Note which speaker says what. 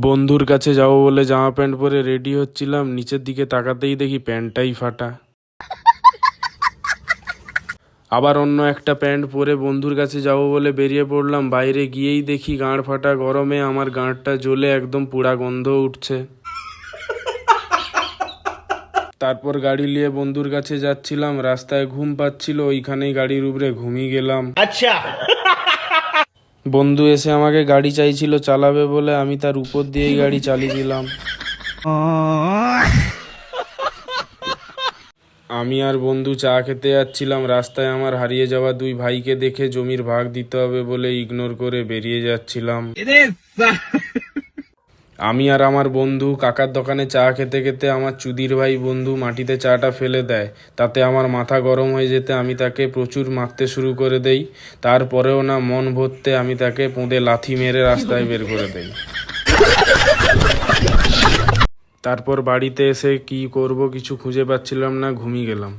Speaker 1: বন্ধুর কাছে যাবো বলে জামা প্যান্ট পরে রেডি হচ্ছিলাম, নিচের দিকে তাকাতেই দেখি প্যান্টটাই ফাটা। আবার অন্য একটা প্যান্ট পরে বন্ধুর কাছে যাবো বলে বেরিয়ে পড়লাম, বাইরে গিয়েই দেখি গাঁড় ফাটা গরমে আমার গাঁটটা জ্বলে একদম পুড়া গন্ধ উঠছে। তারপর গাড়ি নিয়ে বন্ধুর কাছে যাচ্ছিলাম, রাস্তায় ঘুম পাচ্ছিল, ওইখানেই গাড়ির উপরে ঘুমিয়ে গেলাম। আচ্ছা। বন্ধু এসে আমাকে গাড়ি চাইছিল চালাবে বলে, আমি তার উপর দিয়েই গাড়ি চালিয়ে দিলাম। আমি আর বন্ধু চা খেতে যাচ্ছিলাম, রাস্তায় আমার হারিয়ে যাওয়া দুই ভাইকে দেখে জমির ভাগ দিতে হবে বলে ইগনোর করে বেরিয়ে যাচ্ছিলাম। আমি আর আমার বন্ধু কাকার দোকানে চা খেতে খেতে আমার চুদির ভাই বন্ধু মাটিতে চাটা ফেলে দেয়। তাতে আমার মাথা গরম হয়ে যেতে আমি তাকে প্রচুর মারতে শুরু করে দেই। তারপরেও না মন ভরতে আমি তাকে পোঁদে লাথি মেরে রাস্তায় বের করে দেই। তারপর বাড়িতে এসে কি করব কিছু খুঁজে পাচ্ছিলাম না, ঘুমিয়ে গেলাম।